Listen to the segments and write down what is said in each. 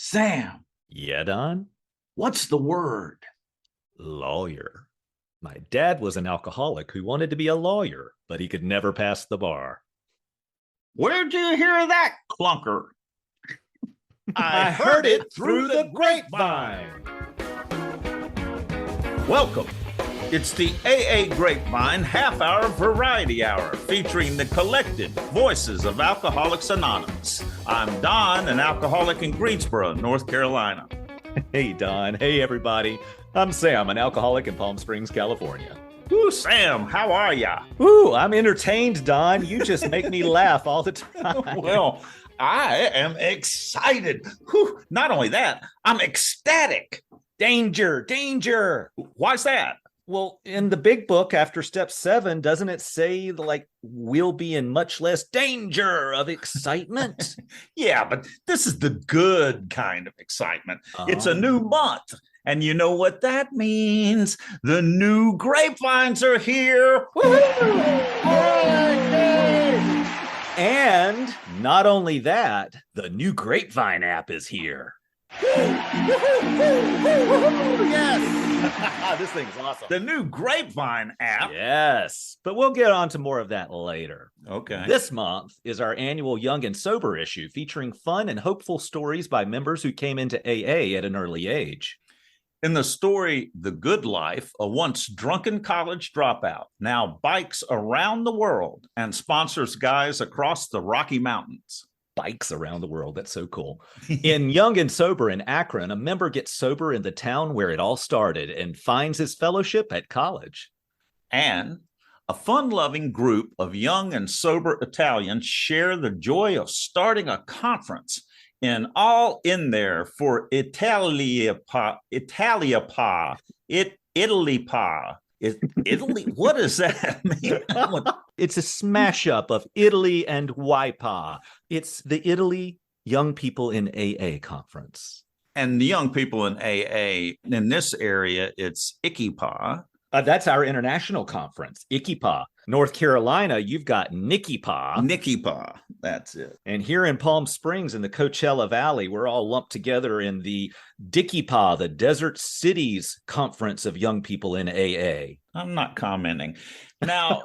Sam, Yeah, Don? what's the word? Lawyer. My dad was an alcoholic who wanted to be a lawyer, but he could never pass the bar. Where'd you hear that, clunker? I heard it through the grapevine. Welcome. It's the AA Grapevine half-hour variety hour featuring the collected voices of Alcoholics Anonymous. I'm Don, an alcoholic in Greensboro, North Carolina. Hey, Don. Hey, everybody. I'm Sam, an alcoholic in Palm Springs, California. Ooh, Sam, how are ya? Ooh, I'm entertained, Don. You just make me laugh all the time. Well, I am excited. Whew, not only that, I'm ecstatic. Danger, danger. Why's that? Well, in the big book after step 7, doesn't it say like we'll be in much less danger of excitement? Yeah, but this is the good kind of excitement. It's a new month. And you know what that means? The new grapevines are here. And not only that, the new Grapevine app is here. Yes. This thing's awesome. The new Grapevine app. Yes, but we'll get on to more of that later. Okay. This month is our annual Young and Sober issue featuring fun and hopeful stories by members who came into AA at an early age. In the story, The Good Life, a once drunken college dropout now bikes around the world and sponsors guys across the Rocky Mountains. Bikes around the world. That's so cool. In Young and Sober in Akron, a member gets sober in the town where it all started and finds his fellowship at college. And a fun-loving group of young and sober Italians share the joy of starting a conference in All In There for Italy Pa. Italy, what does that mean? It's a smash up of Italy and YPA. It's the Italy Young People in AA conference. And the young people in AA, in this area, it's ICIPA. That's our international conference, ICIPA. North Carolina, you've got NICIPA. NICIPA, that's it. And here in Palm Springs in the Coachella Valley, we're all lumped together in the DICIPA, the Desert Cities Conference of Young People in AA. I'm not commenting. Now,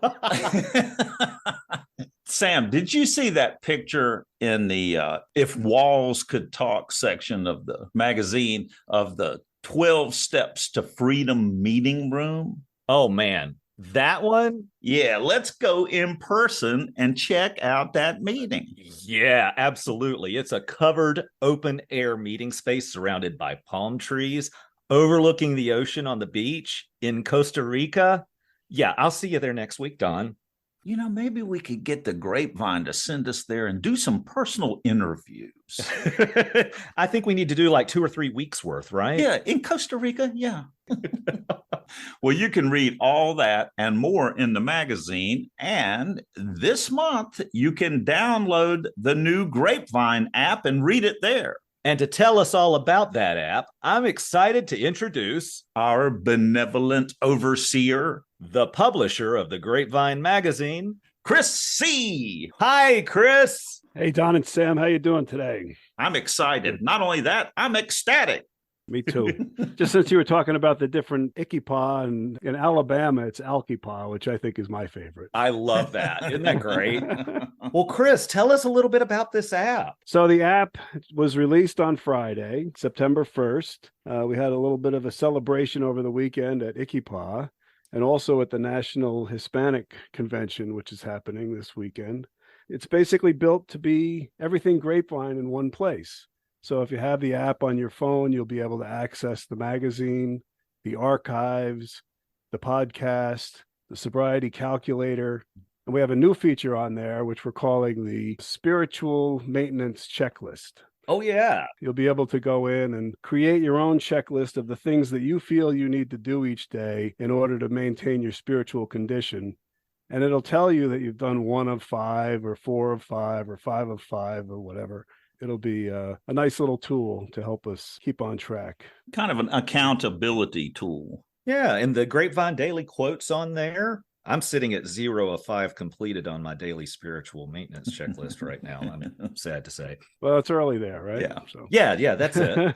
Sam, did you see that picture in the If Walls Could Talk section of the magazine of the 12 Steps to Freedom meeting room? Oh, man. That one? Yeah, let's go in person and check out that meeting. Yeah, absolutely. It's a covered open air meeting space surrounded by palm trees, overlooking the ocean on the beach in Costa Rica. Yeah, I'll see you there next week, Don. You know, maybe we could get the Grapevine to send us there and do some personal interviews. I think we need to do like 2 or 3 weeks worth, right? Yeah, in Costa Rica, yeah. Well, you can read all that and more in the magazine. And this month, you can download the new Grapevine app and read it there. And to tell us all about that app, I'm excited to introduce our benevolent overseer, the publisher of the Grapevine magazine, Chris C. Hi, Chris. Hey, Don and Sam, how you doing today? I'm excited. Not only that, I'm ecstatic. Me too. Just since you were talking about the different ICIPA, and in Alabama, it's Alkipa, which I think is my favorite. I love that. Isn't that great? Well, Chris, tell us a little bit about this app. So the app was released on Friday, September 1st. We had a little bit of a celebration over the weekend at ICIPA and also at the National Hispanic Convention, which is happening this weekend. It's basically built to be everything Grapevine in one place. So if you have the app on your phone, you'll be able to access the magazine, the archives, the podcast, the sobriety calculator. And we have a new feature on there, which we're calling the spiritual maintenance checklist. Oh, yeah. You'll be able to go in and create your own checklist of the things that you feel you need to do each day in order to maintain your spiritual condition. And it'll tell you that you've done 1 of 5 or 4 of 5 or 5 of 5 or whatever. It'll be a nice little tool to help us keep on track. Kind of an accountability tool. Yeah, and the Grapevine Daily quotes on there. I'm sitting at 0 of 5 completed on my daily spiritual maintenance checklist right now. I'm sad to say. Well, it's early there, right? Yeah. So. Yeah, that's it.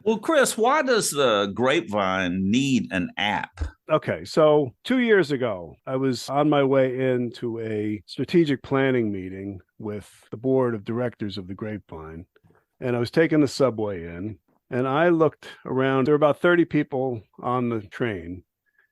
Well, Chris, why does the Grapevine need an app? Okay, so 2 years ago, I was on my way into a strategic planning meeting with the board of directors of the Grapevine, and I was taking the subway in, and I looked around. There were about 30 people on the train,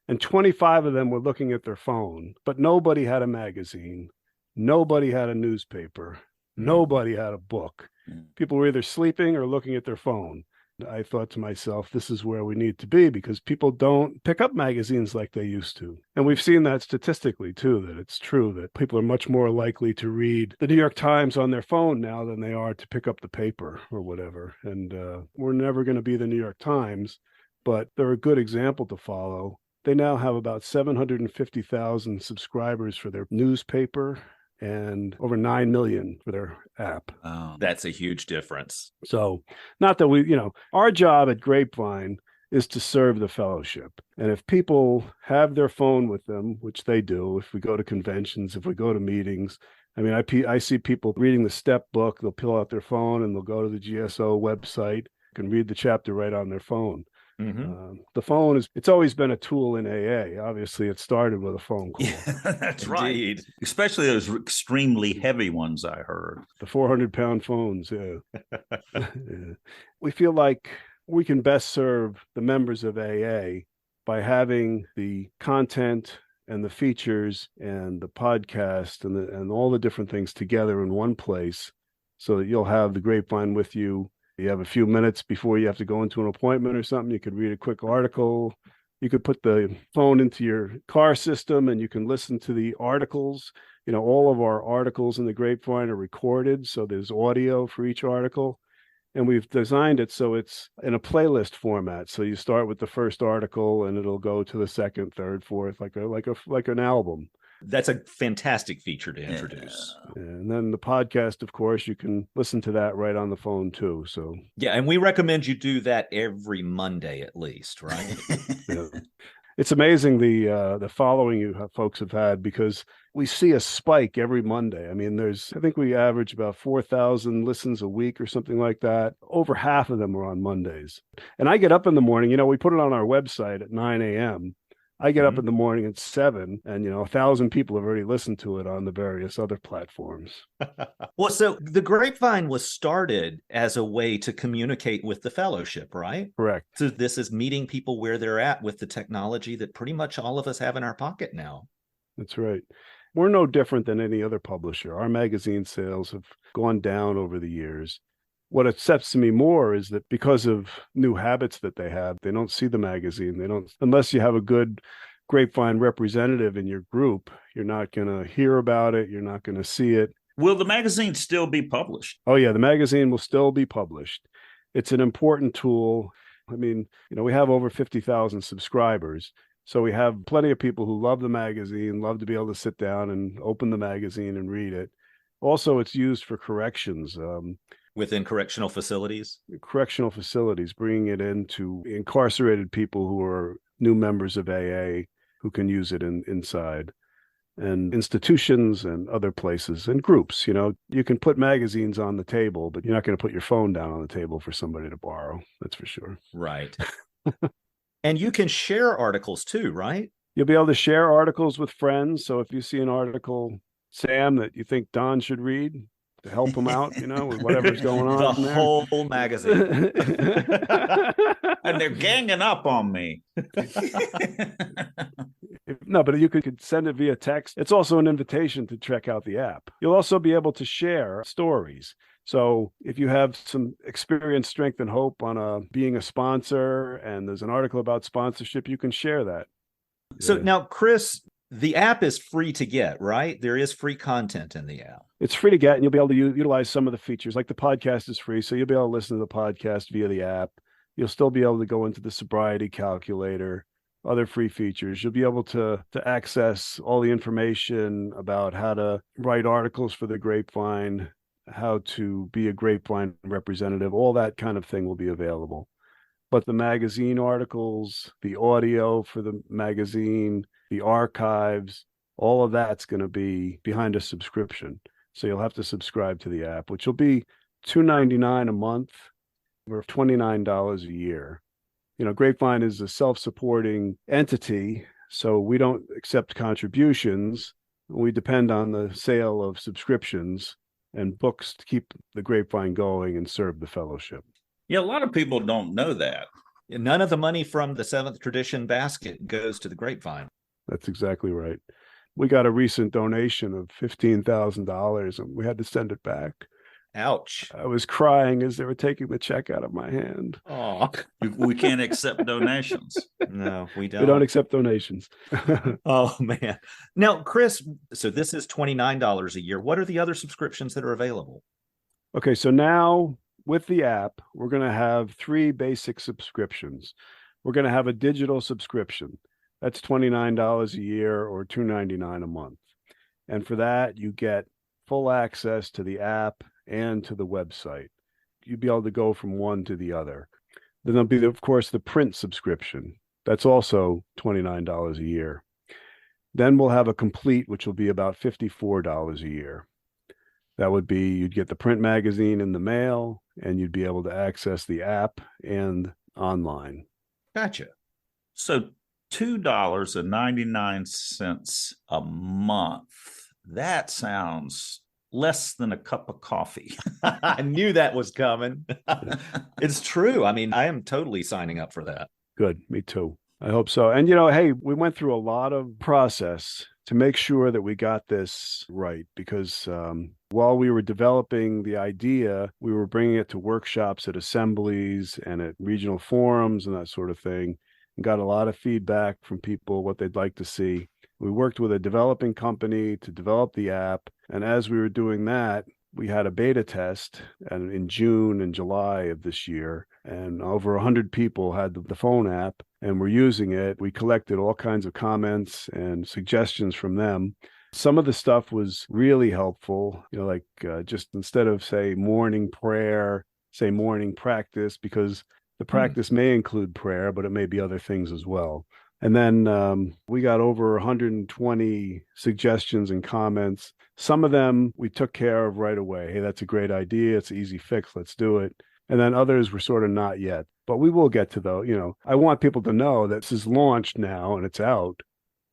and 25 of them were looking at their phone, but nobody had a magazine, nobody had a newspaper, nobody had a book. People were either sleeping or looking at their phone. I thought to myself, this is where we need to be, because people don't pick up magazines like they used to. And we've seen that statistically too, that it's true that people are much more likely to read the New York Times on their phone now than they are to pick up the paper or whatever. And we're never going to be the New York Times, but they're a good example to follow. They now have about 750,000 subscribers for their newspaper and over 9 million for their app. That's a huge difference. So not that our job at Grapevine is to serve the fellowship. And if people have their phone with them, which they do, if we go to conventions, if we go to meetings, I mean, I see people reading the step book, they'll pull out their phone and they'll go to the GSO website, can read the chapter right on their phone. Mm-hmm. The phone it's always been a tool in AA. Obviously, it started with a phone call. Yeah, that's Indeed. right. Especially those extremely heavy ones, I heard. The 400-pound phones. Yeah. Yeah. We feel like we can best serve the members of AA by having the content and the features and the podcast and all the different things together in one place, so that you'll have the Grapevine with you. You have a few minutes before you have to go into an appointment or something. You could read a quick article. You could put the phone into your car system and you can listen to the articles. All of our articles in the Grapevine are recorded, so there's audio for each article. And we've designed it so it's in a playlist format. So you start with the first article and it'll go to the second, third, fourth, like an album. That's a fantastic feature to introduce. Yeah. And then the podcast, of course, you can listen to that right on the phone too. So yeah, and we recommend you do that every Monday at least, right? Yeah. It's amazing the following you folks have had, because we see a spike every Monday. I mean, I think we average about 4,000 listens a week or something like that. Over half of them are on Mondays. And I get up in the morning, we put it on our website at 9 a.m. I get up in the morning at 7 and, 1,000 people have already listened to it on the various other platforms. Well, so the Grapevine was started as a way to communicate with the fellowship, right? Correct. So this is meeting people where they're at with the technology that pretty much all of us have in our pocket now. That's right. We're no different than any other publisher. Our magazine sales have gone down over the years. What upsets me more is that because of new habits that they have, they don't see the magazine. They don't, unless you have a good Grapevine representative in your group, you're not going to hear about it. You're not going to see it. Will the magazine still be published? Oh, yeah, the magazine will still be published. It's an important tool. I mean, we have over 50,000 subscribers. So we have plenty of people who love the magazine, love to be able to sit down and open the magazine and read it. Also, it's used for corrections. Within correctional facilities, bringing it into incarcerated people who are new members of AA who can use it inside, and institutions and other places and groups. You can put magazines on the table, but you're not going to put your phone down on the table for somebody to borrow. That's for sure. Right. And you can share articles too, right? You'll be able to share articles with friends. So if you see an article, Sam, that you think Don should read, to help him out, with whatever's going on. The whole magazine. And they're ganging up on me. No, but you could send it via text. It's also an invitation to check out the app. You'll also be able to share stories. So if you have some experience, strength, and hope on being a sponsor, and there's an article about sponsorship, you can share that. So now, Chris, the app is free to get, right? There is free content in the app. It's free to get, and you'll be able to utilize some of the features. Like the podcast is free, so you'll be able to listen to the podcast via the app. You'll still be able to go into the sobriety calculator, other free features. You'll be able to access all the information about how to write articles for the Grapevine, how to be a Grapevine representative. All that kind of thing will be available. But the magazine articles, the audio for the magazine, the archives, all of that's going to be behind a subscription. So you'll have to subscribe to the app, which will be $2.99 a month or $29 a year. You know, Grapevine is a self-supporting entity, so we don't accept contributions. We depend on the sale of subscriptions and books to keep the Grapevine going and serve the fellowship. Yeah, a lot of people don't know that. None of the money from the Seventh Tradition basket goes to the Grapevine. That's exactly right. We got a recent donation of $15,000 and we had to send it back. Ouch. I was crying as they were taking the check out of my hand. Oh, We can't accept donations. no, we don't. We don't accept donations. Oh, man. Now, Chris, so this is $29 a year. What are the other subscriptions that are available? Okay, so now with the app, we're going to have 3 basic subscriptions. We're going to have a digital subscription. That's $29 a year or $2.99 a month. And for that, you get full access to the app and to the website. You'd be able to go from one to the other. Then there'll be, of course, the print subscription. That's also $29 a year. Then we'll have a complete, which will be about $54 a year. That would be, you'd get the print magazine in the mail, and you'd be able to access the app and online. Gotcha. So $2.99 a month. That sounds less than a cup of coffee. I knew that was coming. It's true. I mean, I am totally signing up for that. Good. Me too. I hope so. And, you know, hey, we went through a lot of process to make sure that we got this right, because while we were developing the idea, we were bringing it to workshops at assemblies and at regional forums and that sort of thing, and got a lot of feedback from people, what they'd like to see. We worked with a developing company to develop the app. And as we were doing that, we had a beta test in June and July of this year. And over 100 people had the phone app and were using it. We collected all kinds of comments and suggestions from them. Some of the stuff was really helpful, you know, like just instead of, say, morning prayer, say morning practice, because the practice may include prayer, but it may be other things as well. And then we got over 120 suggestions and comments. Some of them we took care of right away. Hey, that's a great idea. It's an easy fix. Let's do it. And then others were sort of not yet. But we will get to those. You know, I want people to know that this is launched now and it's out,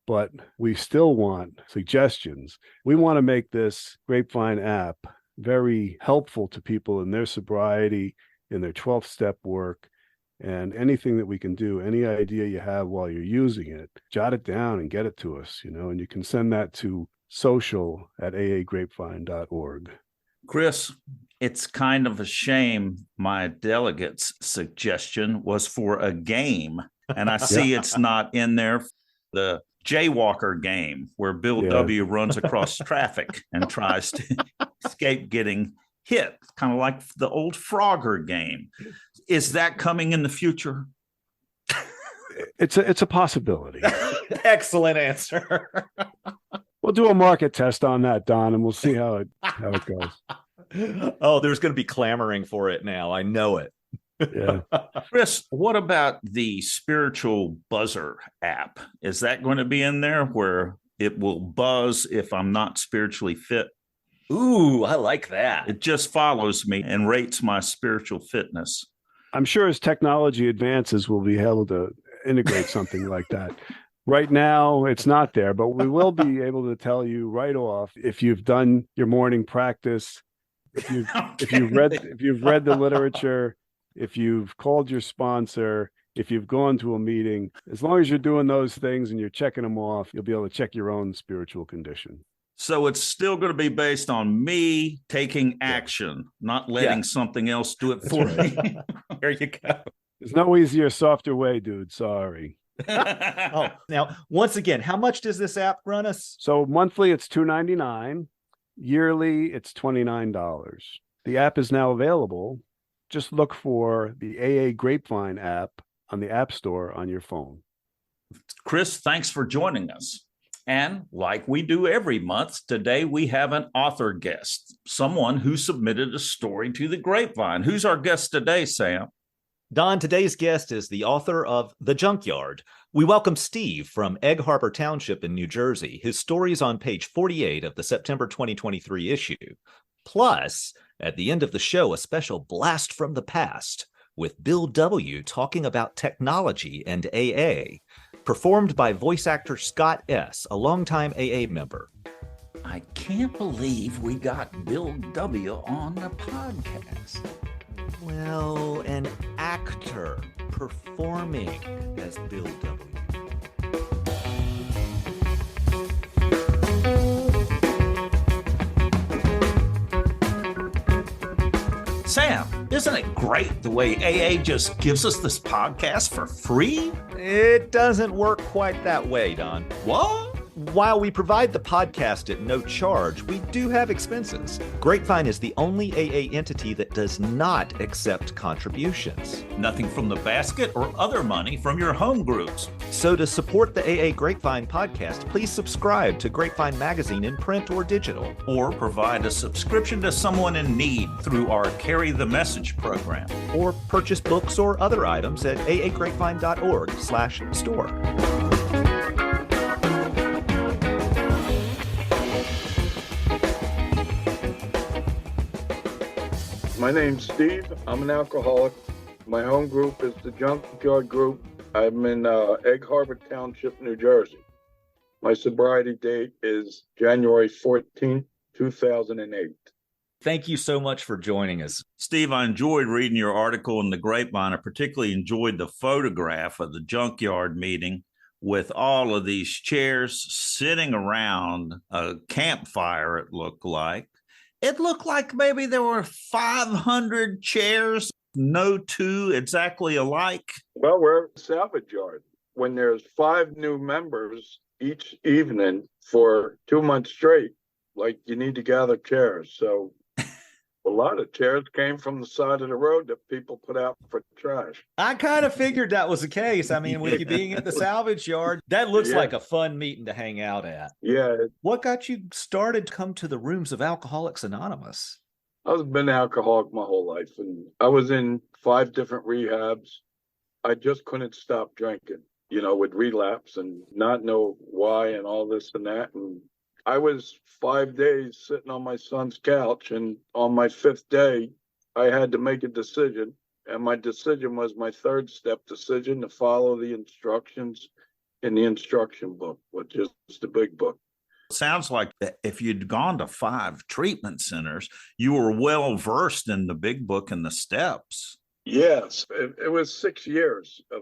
but we still want suggestions. We want to make this Grapevine app very helpful to people in their sobriety, in their 12-step work. And anything that we can do, any idea you have while you're using it, jot it down and get it to us, you know, and you can send that to social@aagrapevine.org. Chris, it's kind of a shame my delegate's suggestion was for a game, and I see it's not in there. The Jaywalker game where Bill W. runs across traffic and tries to escape getting hit, kind of like the old Frogger game. Is that coming in the future? It's a possibility. Excellent answer. We'll do a market test on that, Don, and we'll see how it goes. Oh, there's going to be clamoring for it now. I know it. Yeah. Chris, what about the spiritual buzzer app? Is that going to be in there where it will buzz if I'm not spiritually fit? Ooh, I like that. It just follows me and rates my spiritual fitness. I'm sure as technology advances, we'll be able to integrate something like that. Right now, it's not there, but we will be able to tell you right off if you've done your morning practice, if you've read the literature, if you've called your sponsor, if you've gone to a meeting. As long as you're doing those things and you're checking them off, you'll be able to check your own spiritual condition. So it's still going to be based on me taking action, not letting something else do it for me. There you go. There's no easier, softer way, dude. Sorry. Oh, now, once again, how much does this app run us? So monthly, it's $2.99. Yearly, it's $29. The app is now available. Just look for the AA Grapevine app on the App Store on your phone. Chris, thanks for joining us. And like we do every month, today we have an author guest, someone who submitted a story to the Grapevine. Who's our guest today, Sam? Don, today's guest is the author of The Junkyard. We welcome Steve from Egg Harbor Township in New Jersey. His story is on page 48 of the September 2023 issue. Plus, at the end of the show, a special blast from the past with Bill W. talking about technology and AA, performed by voice actor Scott S., a longtime AA member. I can't believe we got Bill W. on the podcast. Well, an actor performing as Bill W. Sam, isn't it great the way AA just gives us this podcast for free? It doesn't work quite that way, Don. What? While we provide the podcast at no charge, we do have expenses. Grapevine is the only AA entity that does not accept contributions. Nothing from the basket or other money from your home groups. So to support the AA Grapevine podcast, please subscribe to Grapevine Magazine in print or digital. Or provide a subscription to someone in need through our Carry the Message program. Or purchase books or other items at aagrapevine.org/store. My name's Steve. I'm an alcoholic. My home group is the Junkyard group. I'm in Egg Harbor Township, New Jersey. My sobriety date is January 14th, 2008. Thank you so much for joining us. Steve, I enjoyed reading your article in the Grapevine. I particularly enjoyed the photograph of the Junkyard meeting with all of these chairs sitting around a campfire, it looked like. It looked like maybe there were 500 chairs, no two exactly alike. Well, we're a salvage yard. When there's 5 new members each evening for 2 months straight, like you need to gather chairs. So a lot of chairs came from the side of the road that people put out for trash. I kind of figured that was the case. I mean, with you being at the salvage yard, that looks like a fun meeting to hang out at. Yeah. What got you started to come to the rooms of Alcoholics Anonymous? I've been an alcoholic my whole life, and I was in 5 different rehabs. I just couldn't stop drinking, with relapse and not know why and all this and that. And I was 5 days sitting on my son's couch, and on my 5th day, I had to make a decision. And my decision was my 3rd step decision to follow the instructions in the instruction book, which is the big book. Sounds like if you'd gone to 5 treatment centers, you were well versed in the big book and the steps. Yes, it was 6 years of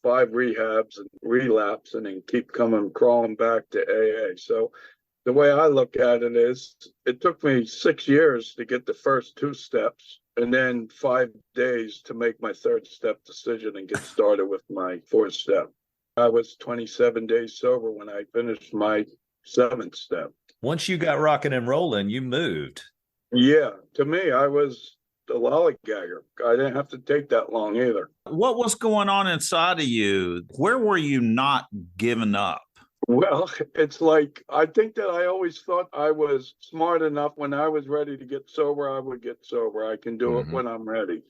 5 rehabs and relapse, and then keep crawling back to AA. So the way I look at it is, it took me 6 years to get the first 2 steps, and then 5 days to make my 3rd step decision and get started with my 4th step. I was 27 days sober when I finished my 7th step. Once you got rocking and rolling, you moved. Yeah, to me, I was the lollygagger. I didn't have to take that long either. What was going on inside of you? Where were you not giving up? Well, it's like, I think that I always thought I was smart enough. When I was ready to get sober, I would get sober. I can do it when I'm ready.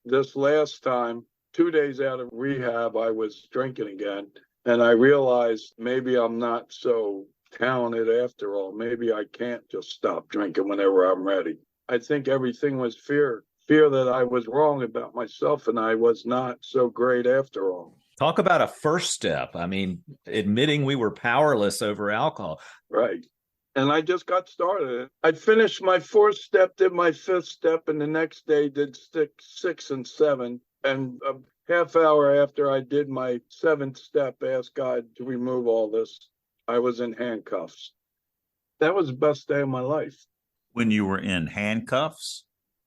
This last time, 2 days out of rehab, I was drinking again. And I realized maybe I'm not so talented after all. Maybe I can't just stop drinking whenever I'm ready. I think everything was fear that I was wrong about myself and I was not so great after all. Talk about a first step. I mean, admitting we were powerless over alcohol. Right. And I just got started. I finished my 4th step, did my 5th step, and the next day did 6 and 7. And a half hour after I did my 7th step, asked God to remove all this. I was in handcuffs. That was the best day of my life. When you were in handcuffs?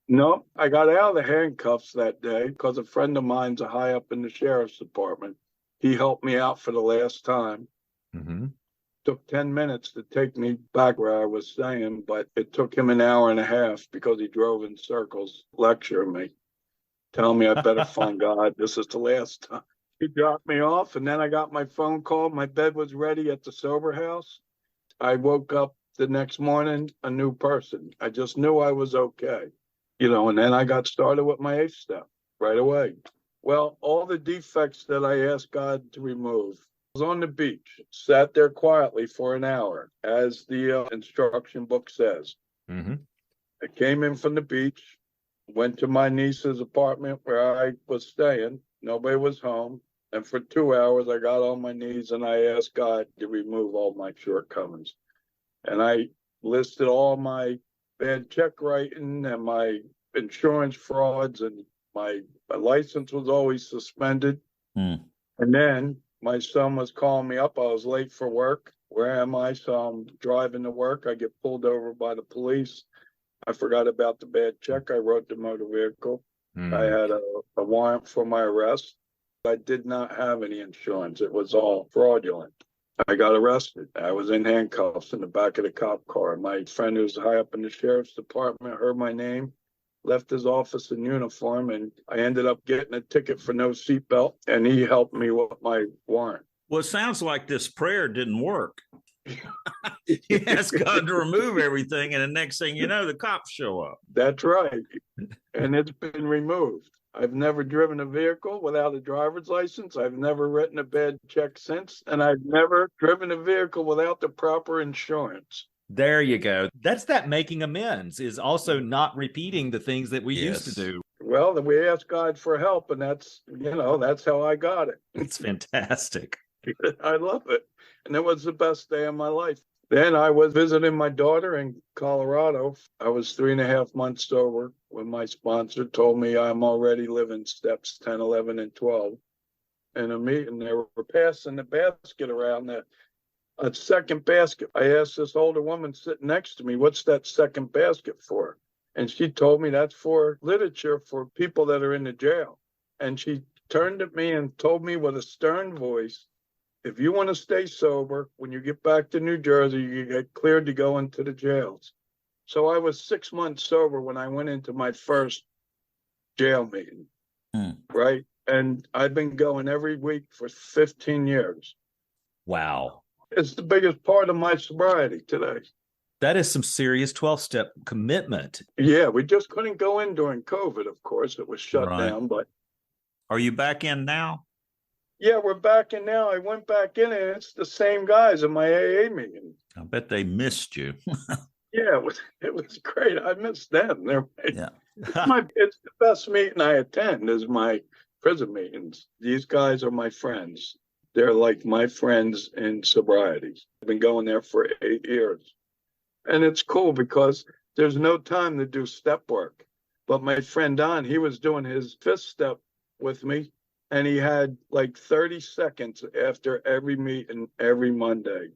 No, I got out of the handcuffs that day because a friend of mine's a high up in the sheriff's department. He helped me out for the last time. Took 10 minutes to take me back where I was staying, but it took him an hour and a half because he drove in circles lecturing me, telling me I better find God. This is the last time. He dropped me off, and then I got my phone call. My bed was ready at the sober house. I woke up the next morning a new person. I just knew I was okay. And then I got started with my 8th step right away. Well, all the defects that I asked God to remove. I was on the beach, sat there quietly for an hour, as the instruction book says. Mm-hmm. I came in from the beach, went to my niece's apartment where I was staying. Nobody was home. And for 2 hours, I got on my knees and I asked God to remove all my shortcomings. And I listed all my bad check writing and my insurance frauds, and my license was always suspended. And then my son was calling me up. I was late for work. Where am I? So I'm driving to work. I get pulled over by the police. I forgot about the bad check. I wrote the motor vehicle. I had a warrant for my arrest. I did not have any insurance. It was all fraudulent. I got arrested. I was in handcuffs in the back of the cop car. My friend who's high up in the sheriff's department heard my name, left his office in uniform, and I ended up getting a ticket for no seatbelt, and he helped me with my warrant. Well, it sounds like this prayer didn't work. You ask God to remove everything, and the next thing you know, the cops show up. That's right. And it's been removed. I've never driven a vehicle without a driver's license. I've never written a bad check since, and I've never driven a vehicle without the proper insurance. There you go. That's that making amends, is also not repeating the things that we used to do. Well, then we asked God for help, and that's how I got it. It's fantastic. I love it. And it was the best day of my life. Then I was visiting my daughter in Colorado. I was 3.5 months sober when my sponsor told me I'm already living steps 10, 11, and 12. In a meeting, they were passing the basket around, a second basket. I asked this older woman sitting next to me, what's that second basket for? And she told me that's for literature for people that are in the jail. And she turned at me and told me with a stern voice, if you want to stay sober, when you get back to New Jersey, you get cleared to go into the jails. So I was 6 months sober when I went into my first jail meeting, right? And I've been going every week for 15 years. Wow. It's the biggest part of my sobriety today. That is some serious 12-step commitment. Yeah, we just couldn't go in during COVID, of course. It was shut down, but... Are you back in now? Yeah, we're back in now. I went back in, and it's the same guys in my AA meeting. I bet they missed you. Yeah, it was great. I missed them. Yeah. It's the best meeting I attend is my prison meetings. These guys are my friends. They're like my friends in sobriety. I've been going there for 8 years. And it's cool because there's no time to do step work. But my friend Don, he was doing his 5th step with me. And he had like 30 seconds after every meeting, every Monday.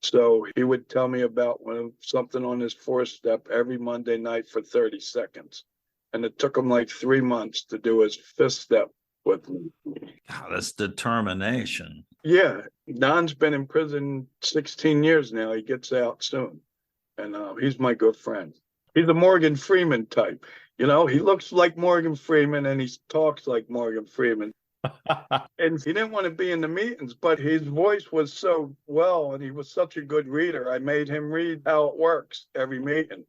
So he would tell me about something on his 4th step every Monday night for 30 seconds. And it took him like 3 months to do his 5th step with me. God, that's determination. Yeah. Don's been in prison 16 years now. He gets out soon. And he's my good friend. He's a Morgan Freeman type. You know, he looks like Morgan Freeman and he talks like Morgan Freeman. And he didn't want to be in the meetings, but his voice was so well, and he was such a good reader. I made him read how it works every meeting.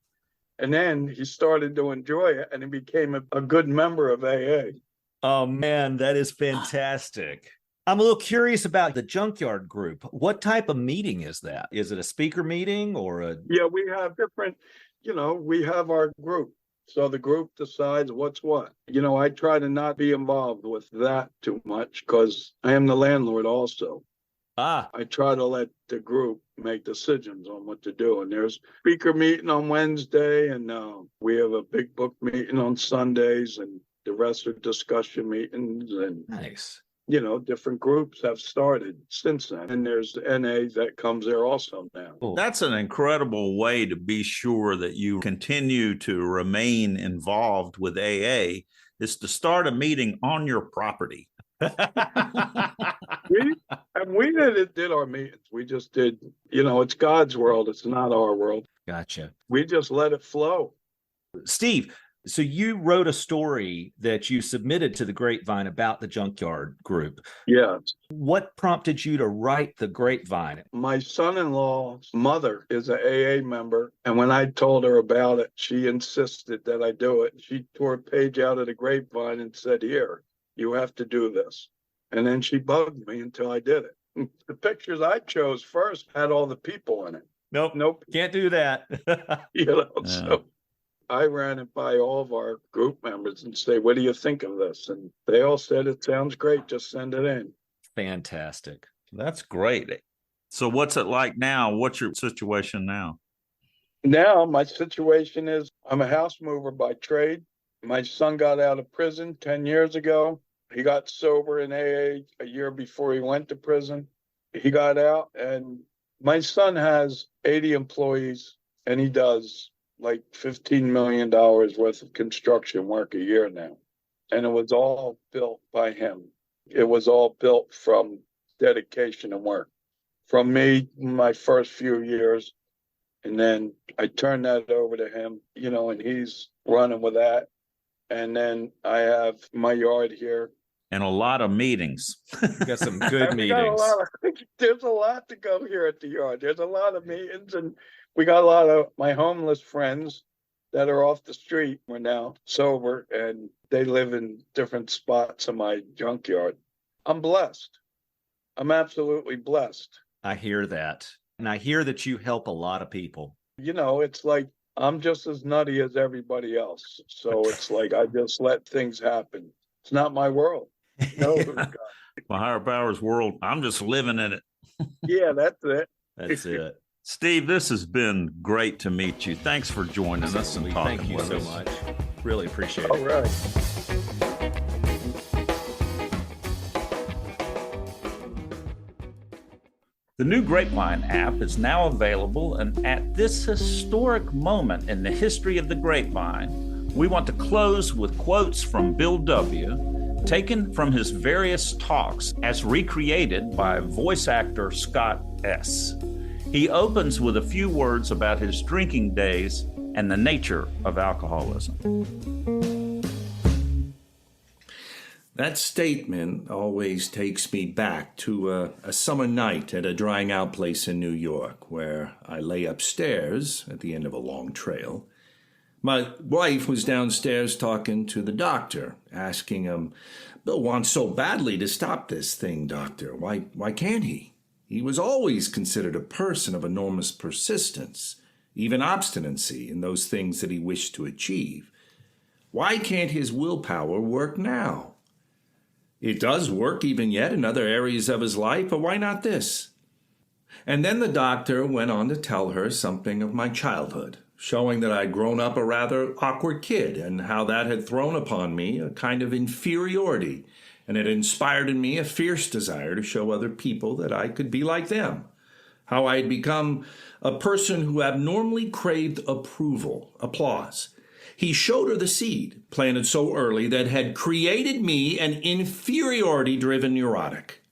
And then he started to enjoy it, and he became a good member of AA. Oh, man, that is fantastic. I'm a little curious about the Junkyard group. What type of meeting is that? Is it a speaker meeting or a... Yeah, we have different, we have our group. So the group decides what's what. I try to not be involved with that too much because I am the landlord also. I try to let the group make decisions on what to do. And there's speaker meeting on Wednesday, and we have a big book meeting on Sundays, and the rest are discussion meetings. And nice. Different groups have started since then. And there's the NA that comes there also now. Cool. That's an incredible way to be sure that you continue to remain involved with AA, is to start a meeting on your property. we did our meetings. We just did, it's God's world. It's not our world. Gotcha. We just let it flow. Steve, so you wrote a story that you submitted to the Grapevine about the Junkyard group. Yes. What prompted you to write the Grapevine? My son-in-law's mother is an AA member, and when I told her about it, she insisted that I do it. She tore a page out of the Grapevine and said, here. You have to do this. And then she bugged me until I did it. The pictures I chose first had all the people in it. Nope. Can't do that. So I ran it by all of our group members and say, what do you think of this? And they all said, it sounds great. Just send it in. Fantastic. That's great. So what's it like now? What's your situation now? Now my situation is I'm a house mover by trade. My son got out of prison 10 years ago. He got sober in AA a year before he went to prison. He got out, and my son has 80 employees, and he does like $15 million worth of construction work a year now. And it was all built by him. It was all built from dedication and work. From me, my first few years, and then I turned that over to him, and he's running with that. And then I have my yard here. And a lot of meetings. You got some good meetings. There's a lot to go here at the yard. There's a lot of meetings, and we got a lot of my homeless friends that are off the street. We're now sober, and they live in different spots in my junkyard. I'm blessed. I'm absolutely blessed. I hear that. And I hear that you help a lot of people. It's like I'm just as nutty as everybody else. So it's like I just let things happen. It's not my world. No, My higher powers world. I'm just living in it. Yeah, that's it. That's it. Steve, this has been great to meet you. Thanks for joining us and talking Thank you with so us. much. Really appreciate it. All right. The new Grapevine app is now available, and at this historic moment in the history of the Grapevine, we want to close with quotes from Bill W., taken from his various talks as recreated by voice actor Scott S. He opens with a few words about his drinking days and the nature of alcoholism. That statement always takes me back to a summer night at a drying out place in New York, where I lay upstairs at the end of a long trail. My wife was downstairs talking to the doctor, asking him, "Bill wants so badly to stop this thing, doctor. Why can't he? He was always considered a person of enormous persistence, even obstinacy in those things that he wished to achieve. Why can't his willpower work now? It does work even yet in other areas of his life, but why not this?" And then the doctor went on to tell her something of my childhood, showing that I'd grown up a rather awkward kid and how that had thrown upon me a kind of inferiority and had inspired in me a fierce desire to show other people that I could be like them, how I had become a person who abnormally craved approval, applause. He showed her the seed, planted so early, that had created me an inferiority-driven neurotic.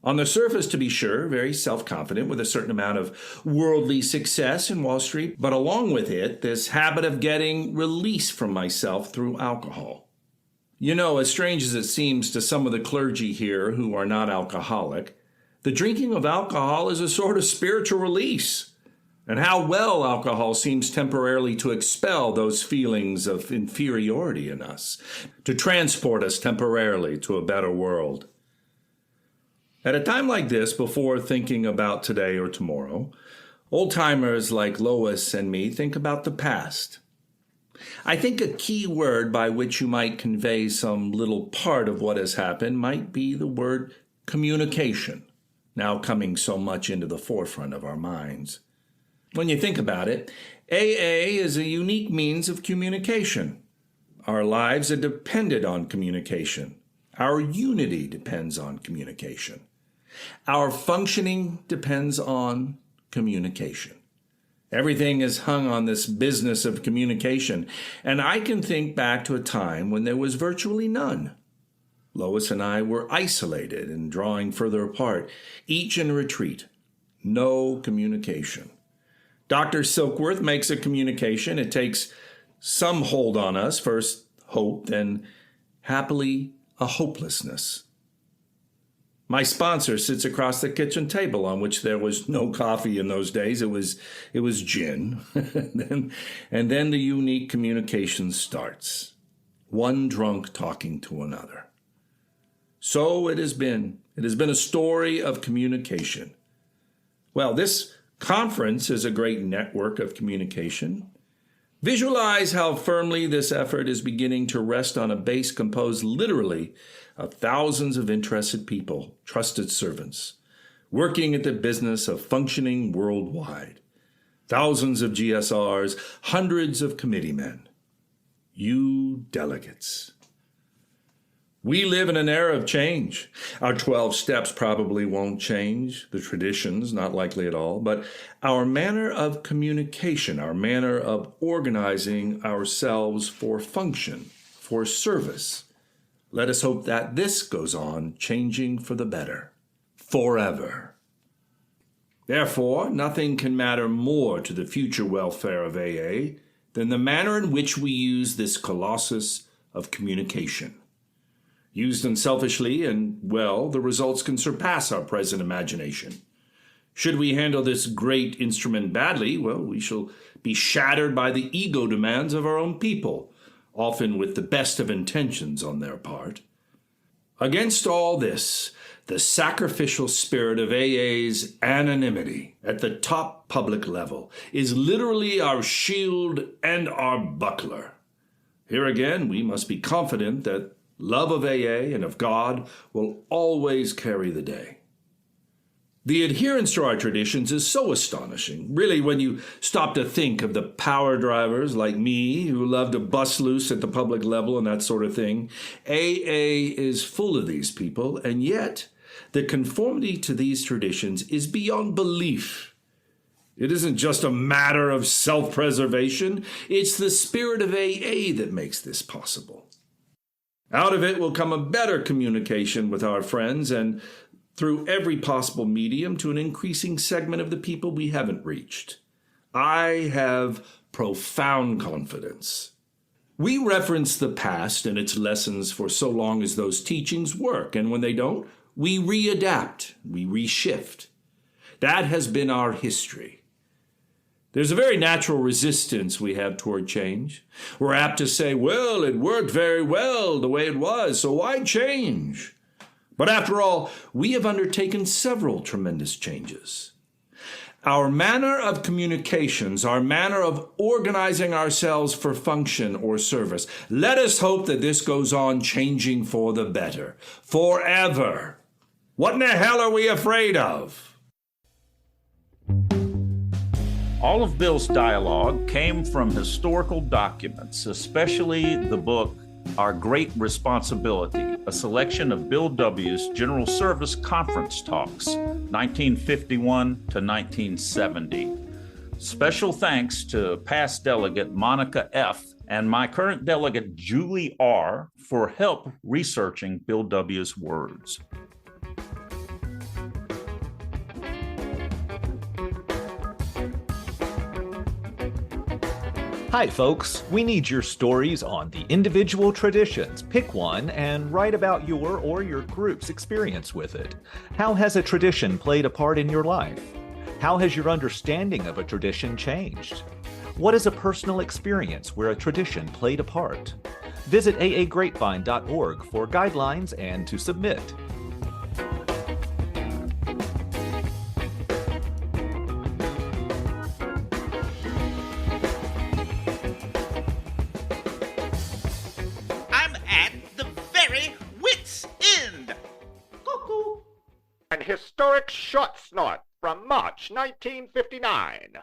On the surface, to be sure, very self-confident with a certain amount of worldly success in Wall Street, but along with it, this habit of getting release from myself through alcohol. As strange as it seems to some of the clergy here who are not alcoholic, the drinking of alcohol is a sort of spiritual release. And how well alcohol seems temporarily to expel those feelings of inferiority in us, to transport us temporarily to a better world. At a time like this, before thinking about today or tomorrow, old-timers like Lois and me think about the past. I think a key word by which you might convey some little part of what has happened might be the word communication, now coming so much into the forefront of our minds. When you think about it, AA is a unique means of communication. Our lives are dependent on communication. Our unity depends on communication. Our functioning depends on communication. Everything is hung on this business of communication, and I can think back to a time when there was virtually none. Lois and I were isolated and drawing further apart, each in retreat. No communication. Dr. Silkworth makes a communication. It takes some hold on us, first hope, then happily a hopelessness. My sponsor sits across the kitchen table, on which there was no coffee in those days. It was gin. and then the unique communication starts. One drunk talking to another. So it has been. It has been a story of communication. Well, this conference is a great network of communication. Visualize how firmly this effort is beginning to rest on a base composed literally of thousands of interested people, trusted servants, working at the business of functioning worldwide. Thousands of GSRs, hundreds of committeemen. You delegates. We live in an era of change. Our 12 steps probably won't change, the traditions, not likely at all, but our manner of communication, our manner of organizing ourselves for function, for service. Let us hope that this goes on changing for the better, forever. Therefore, nothing can matter more to the future welfare of AA than the manner in which we use this colossus of communication. Used unselfishly and well, the results can surpass our present imagination. Should we handle this great instrument badly, well, we shall be shattered by the ego demands of our own people, often with the best of intentions on their part. Against all this, the sacrificial spirit of AA's anonymity at the top public level is literally our shield and our buckler. Here again, we must be confident that love of AA and of God will always carry the day. The adherence to our traditions is so astonishing, really, when you stop to think of the power drivers like me who love to bust loose at the public level and that sort of thing. AA is full of these people, and yet the conformity to these traditions is beyond belief. It isn't just a matter of self-preservation. It's the spirit of AA that makes this possible. Out of it will come a better communication with our friends and through every possible medium to an increasing segment of the people we haven't reached. I have profound confidence. We reference the past and its lessons for so long as those teachings work, and when they don't, we readapt, we reshift. That has been our history. There's a very natural resistance we have toward change. We're apt to say, well, it worked very well the way it was, so why change? But after all, we have undertaken several tremendous changes. Our manner of communications, our manner of organizing ourselves for function or service, let us hope that this goes on changing for the better, forever. What in the hell are we afraid of? All of Bill's dialogue came from historical documents, especially the book, Our Great Responsibility, a selection of Bill W.'s General Service Conference talks, 1951 to 1970. Special thanks to past delegate Monica F. and my current delegate Julie R. for help researching Bill W.'s words. Hi, folks. We need your stories on the individual traditions. Pick one and write about your or your group's experience with it. How has a tradition played a part in your life? How has your understanding of a tradition changed? What is a personal experience where a tradition played a part? Visit aagrapevine.org for guidelines and to submit. An historic short snort from March 1959.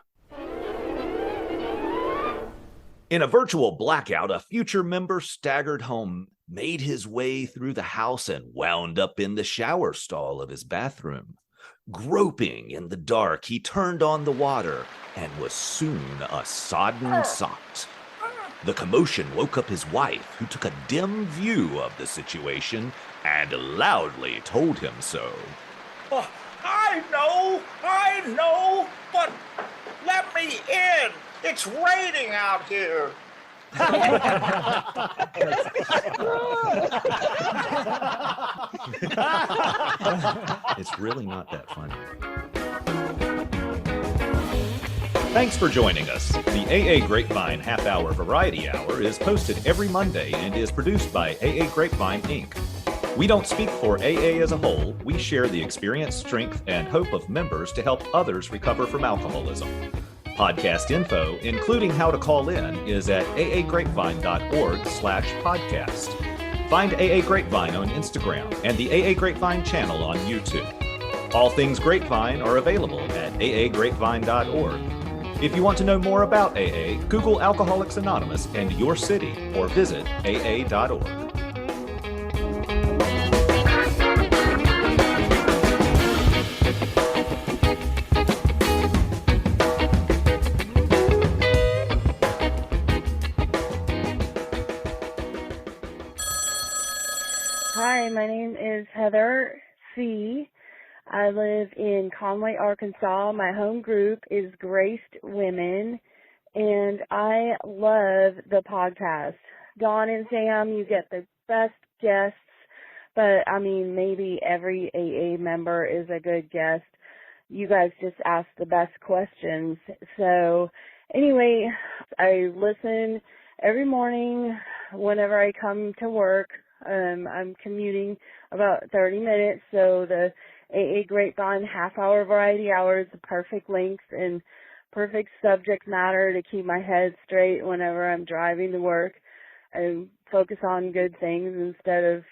In a virtual blackout, a future member staggered home, made his way through the house, and wound up in the shower stall of his bathroom. Groping in the dark, he turned on the water and was soon a sodden sot. The commotion woke up his wife, who took a dim view of the situation and loudly told him so. Oh, I know, but let me in. It's raining out here. It's really not that funny. Thanks for joining us. The AA Grapevine Half Hour Variety Hour is posted every Monday and is produced by AA Grapevine, Inc. We don't speak for AA as a whole. We share the experience, strength, and hope of members to help others recover from alcoholism. Podcast info, including how to call in, is at aagrapevine.org/podcast. Find AA Grapevine on Instagram and the AA Grapevine channel on YouTube. All things Grapevine are available at aagrapevine.org. If you want to know more about AA, Google Alcoholics Anonymous and your city or visit aa.org. Hi, my name is Heather C. I live in Conway, Arkansas. My home group is Graced Women, and I love the podcast. Dawn and Sam, you get the best guests, but I mean, maybe every AA member is a good guest. You guys just ask the best questions. So anyway, I listen every morning whenever I come to work. I'm commuting about 30 minutes, so the AA Grapevine half-hour variety hour is the perfect length and perfect subject matter to keep my head straight whenever I'm driving to work and focus on good things instead of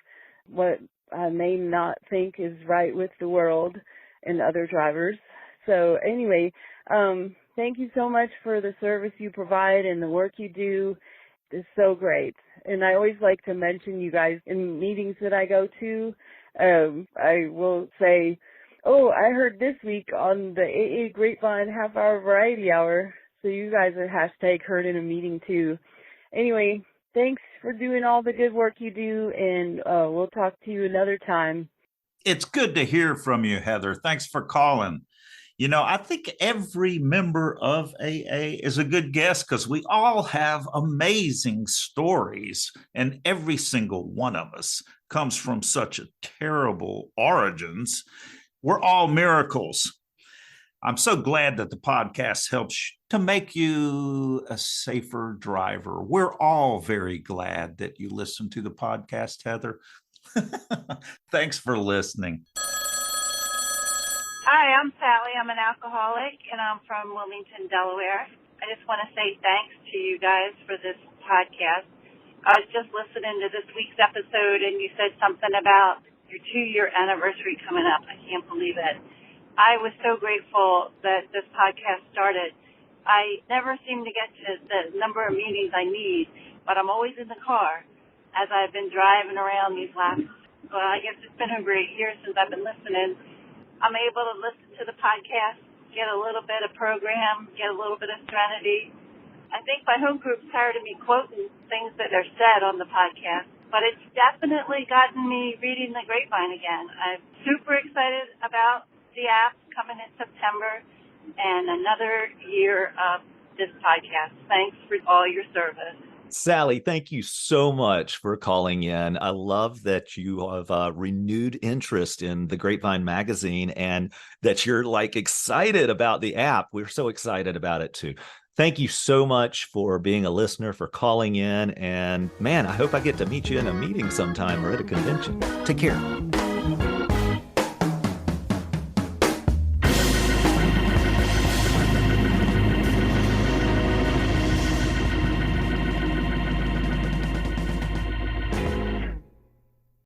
what I may not think is right with the world and other drivers. So anyway, thank you so much for the service you provide and the work you do. It's so great. And I always like to mention you guys in meetings that I go to. I will say, oh, I heard this week on the AA Grapevine half-hour variety hour. So you guys are hashtag heard in a meeting too. Anyway, thanks for doing all the good work you do, and we'll talk to you another time. It's good to hear from you, Heather. Thanks for calling. You know, I think every member of AA is a good guest because we all have amazing stories, and every single one of us comes from such a terrible origins. We're all miracles. I'm so glad that the podcast helps to make you a safer driver. We're all very glad that you listen to the podcast, Heather. Thanks for listening. Hi, I'm Sally. I'm an alcoholic, and I'm from Wilmington, Delaware. I just want to say thanks to you guys for this podcast. I was just listening to this week's episode, and you said something about your 2-year anniversary coming up. I can't believe it. I was so grateful that this podcast started. I never seem to get to the number of meetings I need, but I'm always in the car as I've been driving around these last, well, I guess it's been over 8 years since I've been listening. I'm able to listen to the podcast, get a little bit of program, get a little bit of serenity. I think my home group's tired of me quoting things that are said on the podcast, but it's definitely gotten me reading the Grapevine again. I'm super excited about the app coming in September and another year of this podcast. Thanks for all your service. Sally, thank you so much for calling in. I love that you have renewed interest in the Grapevine magazine and that you're like excited about the app. We're so excited about it too. Thank you so much for being a listener, for calling in. And man, I hope I get to meet you in a meeting sometime or at a convention. Take care.